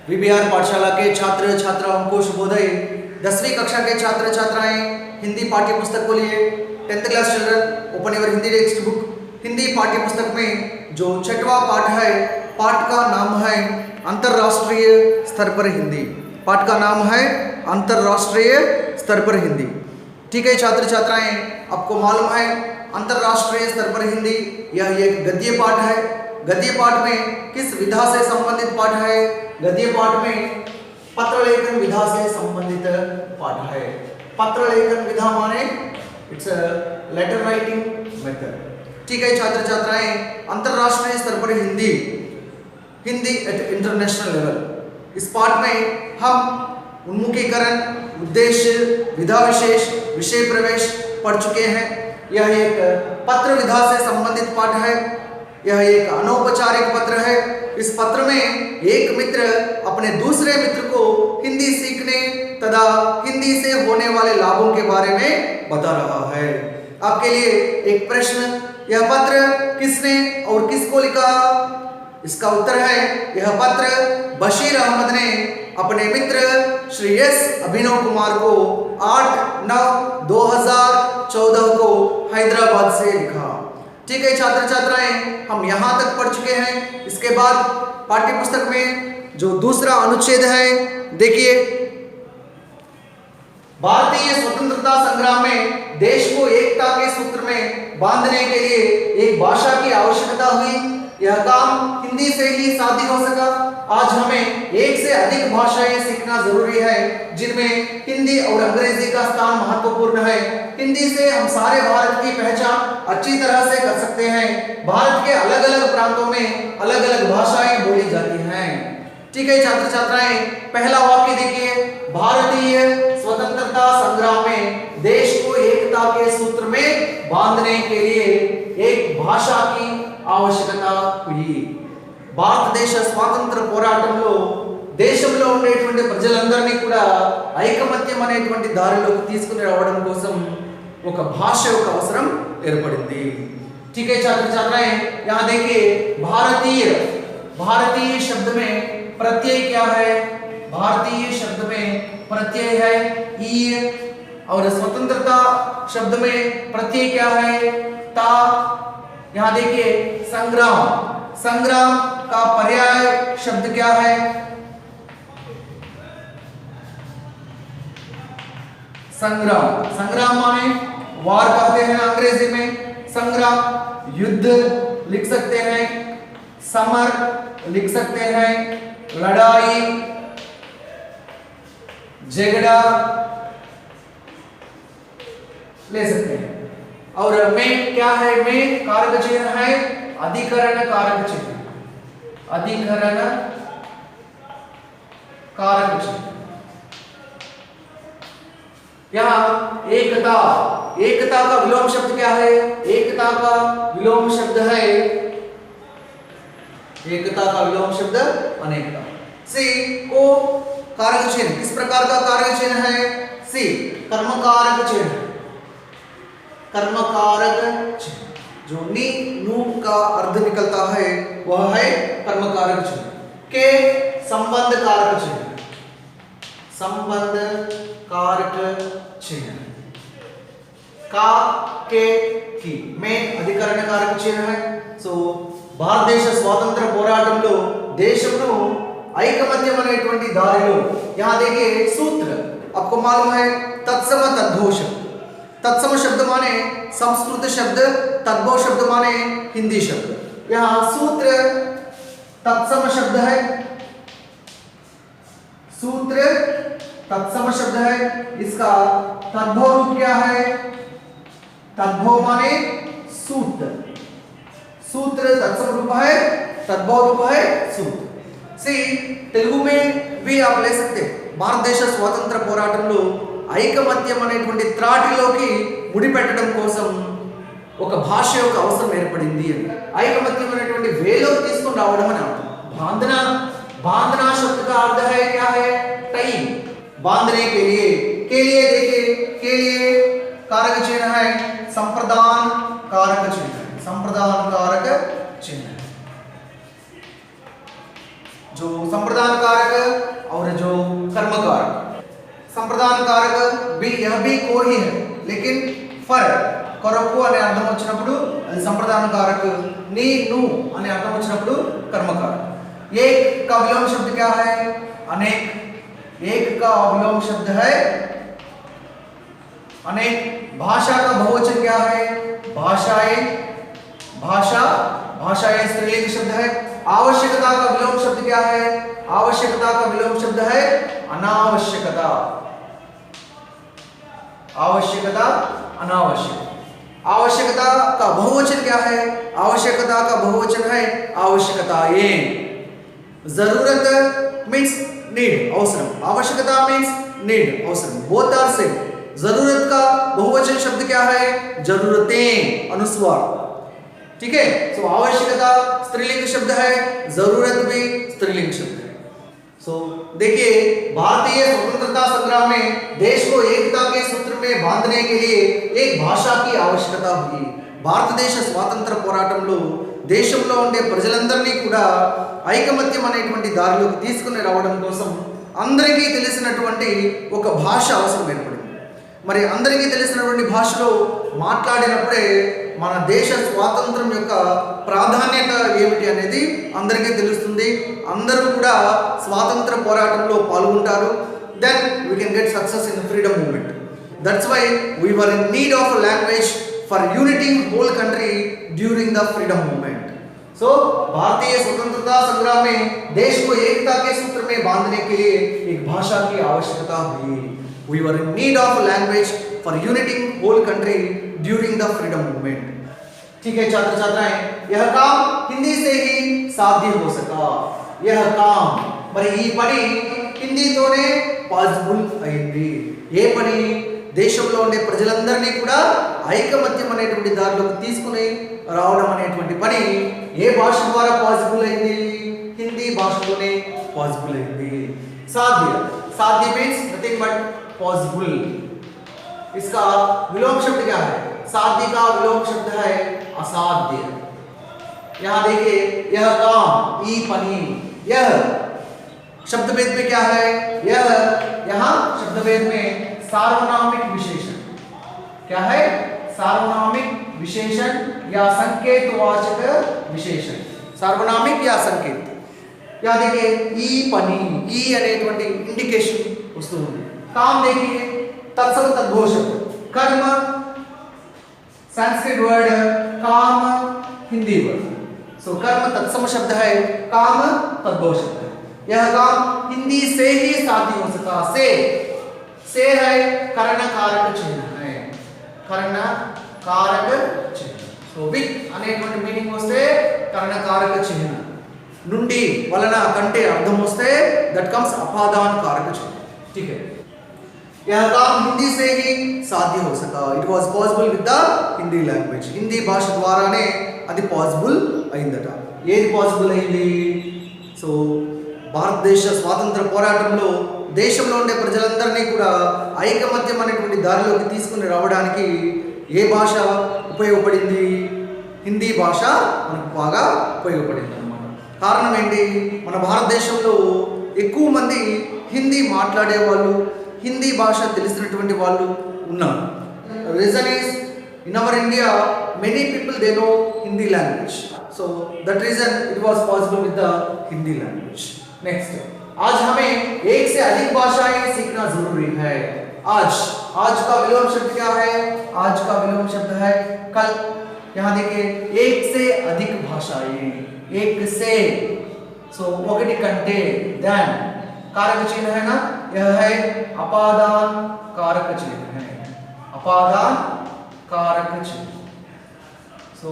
VBR पाठशाला के छात्र छात्राओं को शुभोदय। 10वीं कक्षा के छात्र छात्राएं हिंदी पाठ्य पुस्तक को लिए 10th class children open your Hindi text book. Hindi पाठ्य पुस्तक में जो 6वां पाठ है, पाठ का नाम है अंतर्राष्ट्रीय स्तर पर हिंदी। पाठ का नाम है अंतर्राष्ट्रीय स्तर पर हिंदी। ठीक है छात्र छात्राएं, आपको मालूम है अंतर्राष्ट्रीय स्तर पर हिंदी यह एक गद्य पाठ है। गद्य पाठ में किस विधा से संबंधित पाठ है? गद्य पाठ में पत्र लेखन विधा से संबंधित पाठ है। पत्र लेखन विधा माने इट्स लेटर राइटिंग मेथड। ठीक है छात्र छात्राएं, अंतर्राष्ट्रीय स्तर पर हिंदी एट इंटरनेशनल लेवल, इस पाठ में हम उन्मुखीकरण, उद्देश्य, विधा विशेष, विषय प्रवेश पढ़ चुके हैं। यह एक पत्र विधा से संबंधित पाठ है। यह एक अनौपचारिक पत्र है। इस पत्र में एक मित्र अपने दूसरे मित्र को हिंदी सीखने तथा हिंदी से होने वाले लाभों के बारे में बता रहा है। आपके लिए एक प्रश्न, यह पत्र किसने और किसको लिखा? इसका उत्तर है यह पत्र बशीर अहमद ने अपने मित्र श्री एस अभिनव कुमार को 8/9/2014 को हैदराबाद से लिखा। ठीक है छात्र छात्राएं, हम यहाँ तक पढ़ चुके हैं। इसके बाद पाठ्य पुस्तक में जो दूसरा अनुच्छेद है, देखिए, भारतीय स्वतंत्रता संग्राम में देश को एकता के सूत्र में बांधने के लिए एक भाषा की आवश्यकता हुई। यह काम हिंदी से ही साध्य हो सका। आज हमें एक से अधिक भाषाएं सीखना जरूरी है, जिनमें हिंदी और अंग्रेजी का स्थान महत्वपूर्ण है। हिंदी से हम सारे भारत की पहचान अच्छी तरह से कर सकते हैं। भारत के अलग अलग प्रांतों में अलग अलग भाषाएं बोली जाती हैं। ठीक है छात्र छात्राएं, पहला वाक्य देखिए, भारतीय स्वतंत्रता संग्राम में देश को एकता के सूत्र में बांधने के लिए एक भाषा की आवश्यकता हुई। భారతదేశ స్వాతంత్ర పోరాటంలో దేశంలో ఉండేటువంటి ప్రజలందరినీ కూడా ఐకమత్యం అనేటువంటి దారిలోకి తీసుకుని రావడం కోసం ఒక భాష యొక్క అవసరం ఏర్పడింది। ठीक है छात्र छात्राएं, यहाँ देखिए, भारतीय शब्द में प्रत्यय क्या है? भारतीय शब्द में प्रत्यय है ई, और स्वतंत्रता शब्द में प्रत्यय क्या है? ता। यहाँ देखिए, संग्राम का पर्याय शब्द क्या है? संग्राम माने वार कहते हैं अंग्रेजी में। संग्राम, युद्ध लिख सकते हैं, समर लिख सकते हैं, लड़ाई, झगड़ा ले सकते हैं। और में क्या है? में कारक चिन्ह है, अधिकरण कारक चिन्ह, अधिकरण कारक चिन्ह। यहाँ एकता का विलोम शब्द क्या है? एकता का विलोम शब्द है, एकता का विलोम शब्द अनेकता। सी को कारक चिन्ह, किस प्रकार का कारक चिन्ह है? सी कर्म कारक चिन्ह, कर्म कारक चिन्ह। जो नी नू का अर्थ निकलता है वह है कर्म कारक चिन्ह। के संबंध कारक चिन्ह, संबंध कारक चिन्ह। का, के, की, में अधिकरण कारक चिन्ह है। సో భారతదేశ స్వాతంత్ర పోరాటంలో దేశంలో ఐకమత్యం అనేటువంటి దారిలో यहाँ देखिए सूत्र, आपको मालूम है तत्सम तद्भव शब्द। तत्सम शब्द माने संस्कृत शब्द, तद्भव शब्द माने हिंदी शब्द। यहाँ सूत्र तत्सम शब्द है, सूत्र तत्सम शब्द है। इसका तद्भव रूप क्या है? तद्भव माने सूत्र, सूत्र तत्सम रूप है, तद्भव रूप है सूत्र। सी तेलुगु में भी आप ले सकते। భారతదేశ స్వాతంత్ర పోరాటంలో ఐకమత్యం అనేటువంటి త్రాటిలోకి ముడిపెట్టడం కోసం ఒక భాష యొక్క అవసరం ఏర్పడింది అని, ఐకమత్యం అనేటువంటి వేలోకి తీసుకొని రావడం అని అర్థం। बांधना शब्द का अर्थ है क्या है? टाई, बांधने के लिए देखिए, के लिए कारक चिन्ह है संप्रदान कारक चिन्ह, संप्रदान कारक चिन्ह। जो संप्रदान कारक और जो कर्म कारक। संप्रदान कारक भी यह भी को ही है, लेकिन फर्क కొరకు అనే అర్థం వచ్చినప్పుడు అది సంప్రదాన कारक, नी नु అనే అర్థం వచ్చినప్పుడు कर्म कारक। एक का विलोम शब्द क्या है? अनेक। एक का विलोम शब्द है अनेक। भाषा का बहुवचन क्या है? भाषाएं। भाषा, भाषाएं स्त्रीलिंग शब्द है। आवश्यकता का विलोम शब्द क्या है? आवश्यकता का विलोम शब्द है अनावश्यकता। आवश्यकता, अनावश्यक। आवश्यकता का बहुवचन क्या है? आवश्यकता का बहुवचन है आवश्यकताएं। जरूरत मीन्स नीड, अवसरम। आवश्यकता मीन्स नीड, अवसरम। Both are same. जरूरत का बहुवचन शब्द क्या है? जरूरतें, अनुस्वार। ठीक है। सो आवश्यकता स्त्रीलिंग शब्द है, जरूरत भी स्त्रीलिंग शब्द है। सो देखिए, भारतीय स्वतंत्रता संग्राम में देश को एकता के सूत्र में बांधने के लिए एक भाषा की आवश्यकता हुई। భారతదేశ స్వాతంత్ర పోరాటంలో దేశంలో ఉండే ప్రజలందరినీ కూడా ఐకమత్యం అనేటువంటి దారిలోకి తీసుకుని రావడం కోసం అందరికీ తెలిసినటువంటి ఒక భాష అవసరం ఏర్పడింది. మరి అందరికీ తెలిసినటువంటి భాషలో మాట్లాడినప్పుడే మన దేశ స్వాతంత్రం యొక్క ప్రాధాన్యత ఏమిటి అనేది అందరికీ తెలుస్తుంది. అందరూ కూడా స్వాతంత్ర పోరాటంలో పాల్గొంటారు. Then we can get success in freedom movement. That's why we were in need of a language for uniting whole country during the freedom movement. So भारतीय स्वतंत्रता संग्राम में देश को एकता के सूत्र में बांधने के लिए एक भाषा की आवश्यकता हुई. We were in need of a language for uniting whole country during the freedom movement. ठीक है छात्र छात्राएं, यह काम हिंदी से ही साध्य हो सका. यह काम మరి ఈ పని హిందీతోనే పాసిబుల్ అయింది. ఏ పని? దేశంలో ఉండే ప్రజలందరినీ కూడా ఐకమత్యం అనేటువంటి దారిలోకి తీసుకుని రావడం అనేటువంటి పని ఏ భాష ద్వారా పాసిబుల్ అయింది? హిందీ భాషలోనే పాసిబుల్ అయింది. సాధ్య, साध्य मीन्स नथिंग बट पॉसिबल. इसका विलोम शब्द क्या है? साध्य का विलोम शब्द है असाध्य. यहाँ देखिए, यह काम, ई पनी, यह शब्द भेद में क्या है? यह यहाँ शब्द भेद में सार्वनामिक विशेषण क्या है? सार्वनामिक विशेषण या संकेतवाचक विशेषण. सार्वनामिक या संकेत. या देखिए, ई पनी, ई అనేటువంటి ఇండికేషన్ వస్తుంది. काम देखिए, तत्सम तद्घोषक. कर्म संस्कृत वर्ड, काम हिंदी वर्ड. सो कर्म तत्सम शब्द है, काम तद्घोषक है. यह काम हिंदी से ही साध्य हो सका. से है कर्ण कारक चिन्ह है. कर्ण कारक चिन्ह. सो विथ అనేటువంటి మీనింగ్ వస్తే కर्ण कारक चिन्ह. నుండి వలన కంటే అర్థం వస్తే దట్ కమ్స్ అపాదాన కారక చిహ్న. ठीक है. यह काम हिंदी से ही साध्य हो सका. It was possible with the Hindi language. Hindi భాష ద్వారానే అది పాసిబుల్ అయిందట. ఏది పాసిబుల్ అయింది? సో భారతదేశ స్వాతంత్ర పోరాటంలో దేశంలో ఉండే ప్రజలందరినీ కూడా ఐకమత్యం అనేటువంటి దారిలోకి తీసుకుని రావడానికి ఏ భాష ఉపయోగపడింది? హిందీ భాష మనకు బాగా ఉపయోగపడింది అన్నమాట. కారణం ఏంటి? మన భారతదేశంలో ఎక్కువ మంది హిందీ మాట్లాడే వాళ్ళు, హిందీ భాష తెలిసినటువంటి వాళ్ళు ఉన్నారు. Reason is in our India many people they know Hindi language. So that reason it was possible with the Hindi language. Next, आज हमें एक से अधिक भाषाएं सीखना जरूरी है. आज का विलोम शब्द क्या है? आज का विलोम शब्द है कल. यहाँ देखिए, एक से अधिक भाषाएं. एक से, सो ఒకటి కంటే, then कारक चिन्ह है ना, यह है अपादान कारक चिन्ह है. अपादान कारक चिन्ह. सो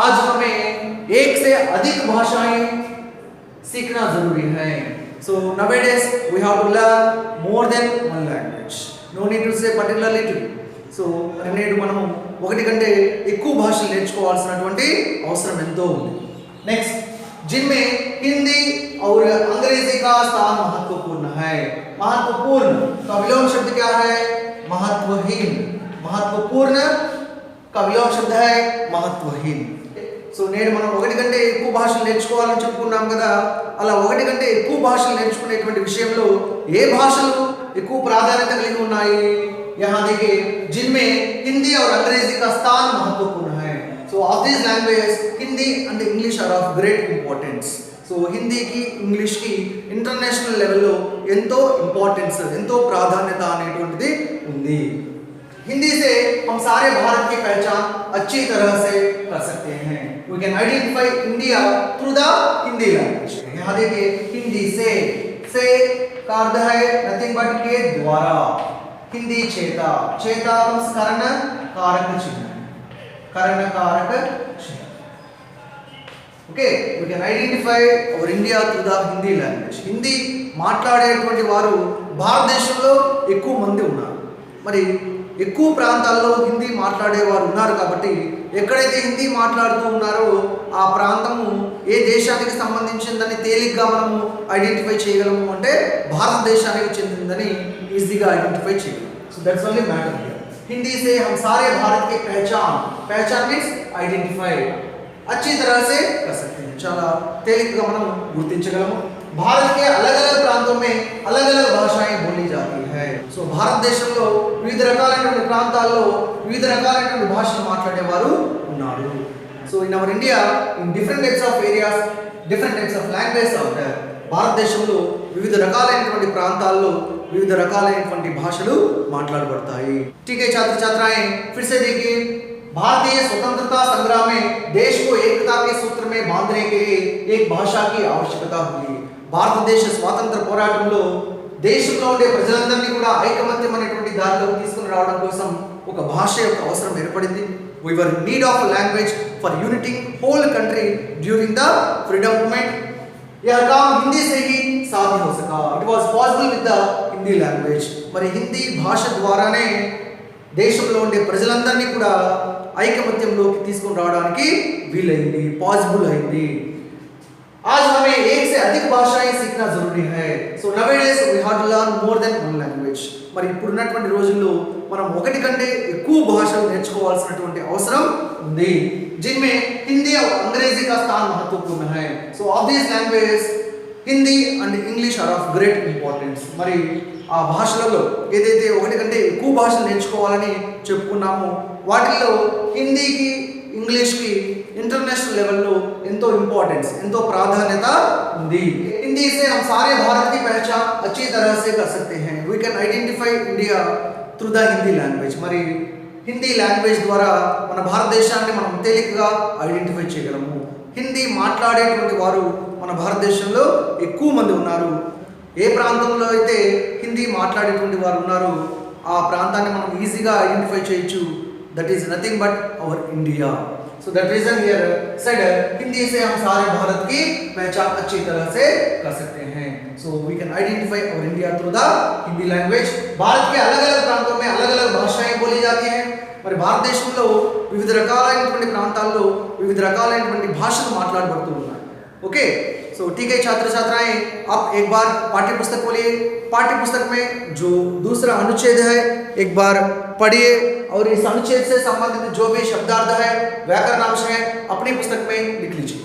आज हमें एक से अधिक भाषाएं सीखना जरूरी है. So nowadays we have to learn more than one language. No need to say particularly two. So నేడు మనము ఒకటి కంటే ఎక్కువ భాషలు నేర్చుకోవాల్సినటువంటి అవసరం ఎంతో ఉంది. నెక్స్ట్, जिनमें हिंदी और अंग्रेजी का स्थान महत्वपूर्ण है. महत्वपूर्ण का विलोम शब्द क्या है? महत्वहीन. महत्वपूर्ण का विलोम शब्द है महत्वहीन. సో నేను మనం ఒకటి కంటే ఎక్కువ భాషలు నేర్చుకోవాలని చెప్పుకున్నాం కదా, అలా ఒకటి కంటే ఎక్కువ భాషలు నేర్చుకునేటువంటి విషయంలో ఏ భాషలు ఎక్కువ ప్రాధాన్యత కలిగి ఉన్నాయి? यहाँ देखिए जिनमें हिंदी और अंग्रेजी का स्थान महत्वपूर्ण है. So of these languages Hindi and English are of great importance. So హిందీకి ఇంగ్లీష్కి ఇంటర్నేషనల్ లెవెల్లో ఎంతో ఇంపార్టెన్స్, ఎంతో ప్రాధాన్యత అనేటువంటిది ఉంది. हिंदी से हम सारे भारत की पहचान अच्छी तरह से कर सकते हैं. We can identify India through the Hindi language. यहाँ देखिए हिंदी से का अर्थ है नथिंग बट के द्वारा. हिंदी चेता, चेता comes करण कारक चिन्ह, करण कारक चिन्ह. Okay, we can identify our India through the Hindi language. Hindi మాట్లాడేటువంటి వారు భారతదేశంలో ఎక్కువ మంది ఉన్నారు. మరి ఎక్కువ ప్రాంతాల్లో హిందీ మాట్లాడేవారు ఉన్నారు కాబట్టి ఎక్కడైతే హిందీ మాట్లాడుతూ ఉన్నారో ఆ ప్రాంతము ఏ దేశానికి సంబంధించిందని తేలిగ్గా మనము ఐడెంటిఫై చేయగలము అంటే భారతదేశానికి చెందిందని ఈజీగా ఐడెంటిఫై చేయగలము. So that's only matter here. Hindi से हम सारे भारत की पहचान मीन्स आइडेंटिफाई अच्छी तरह से कर सकते हैं. చాలా తేలికగా మనం గుర్తించగలము. भारत के अलग अलग प्रांतों में अलग अलग भाषाएं बोली जाती है. సో భారతదేశంలో వివిధ రకాలైన ప్రాంతాల్లో వివిధ రకాలైన భాషలు మాట్లాడేవారు ఉన్నారు. So in our India in different types of areas different types of languages are there. భారతదేశంలో వివిధ రకాలైనటువంటి ప్రాంతాల్లో विविध रकालैनటువంటి భాషలు మాట్లాడబడతాయి. ठीक है छात्र छात्राएं, फिर से देखिए भारतीय स्वतंत्रता संग्राम में देश को एकता के सूत्र में बांधने के लिए एक भाषा की आवश्यकता हुई. భారతదేశ స్వాతంత్ర పోరాటంలో దేశంలో ఉండే ప్రజలందరినీ కూడా ఐకమత్యం అనేటువంటి దారిలోకి తీసుకుని రావడం కోసం ఒక భాష యొక్క అవసరం ఏర్పడింది. We were in need of a language for uniting whole country during the freedom movement. यह काम हिंदी से ही साध्य हो सका. It was possible with the Hindi language. మరి హిందీ భాష ద్వారానే దేశంలో ఉండే ప్రజలందరినీ కూడా ఐకమత్యంలోకి తీసుకొని రావడానికి వీలైంది, పాసిబుల్ అయింది. आज हमें एक से अधिक भाषाएं सीखना जरूरी है. So nowadays we have to learn more than one language. మరి ఇప్పుడున్నటువంటి రోజుల్లో మనం ఒకటి కంటే ఎక్కువ భాషలు నేర్చుకోవాల్సినటువంటి అవసరం ఉంది. जिनमें हिंदी और अंग्रेजी का स्थान महत्वपूर्ण है. So of these languages Hindi and English are of great importance. మరి ఆ భాషలలో ఏదైతే ఒకటి కంటే ఎక్కువ భాషలు నేర్చుకోవాలని చెప్పుకున్నామో వాటిల్లో హిందీకి ఇంగ్లీష్కి ఇంటర్నేషనల్ లెవెల్లో ఎంతో ఇంపార్టెన్స్, ఎంతో ప్రాధాన్యత ఉంది. हिंदी से हम सारे भारत की पहचान अच्छी तरह से कर सकते हैं. We can identify India through the Hindi language. మరి హిందీ లాంగ్వేజ్ ద్వారా మన భారతదేశాన్ని మనం తేలికగా ఐడెంటిఫై చేయగలము. హిందీ మాట్లాడేటువంటి వారు మన భారతదేశంలో ఎక్కువ మంది ఉన్నారు. ఏ ప్రాంతంలో అయితే హిందీ మాట్లాడేటువంటి వారు ఉన్నారో ఆ ప్రాంతాన్ని మనం ఈజీగా ఐడెంటిఫై చేయొచ్చు. That is nothing but our India. So that reason here said Hindi से हम सारे भारत की पहचान अच्छी तरह से कर सकते हैं. So we can identify our India through the Hindi language. Bharat के अलग-अलग प्रांतों में अलग-अलग भाषाएं बोली जाती हैं. మరి భారతదేశంలో వివిధ రకాలైనటువంటి ప్రాంతాల్లో వివిధ రకాలైనటువంటి భాషలు మాట్లాడబడుతూ ఉన్నాయి. ఓకే, సో ठीक है छात्र छात्राएं, आप एक बार पाठ्य पुस्तक खोलिए. पाठ्य पुस्तक में जो दूसरा अनुच्छेद है एक बार पढ़िए और इस अनुच्छेद से संबंधित जो भी शब्दार्थ है, व्याकरणांश है अपनी पुस्तक में लिख लीजिए.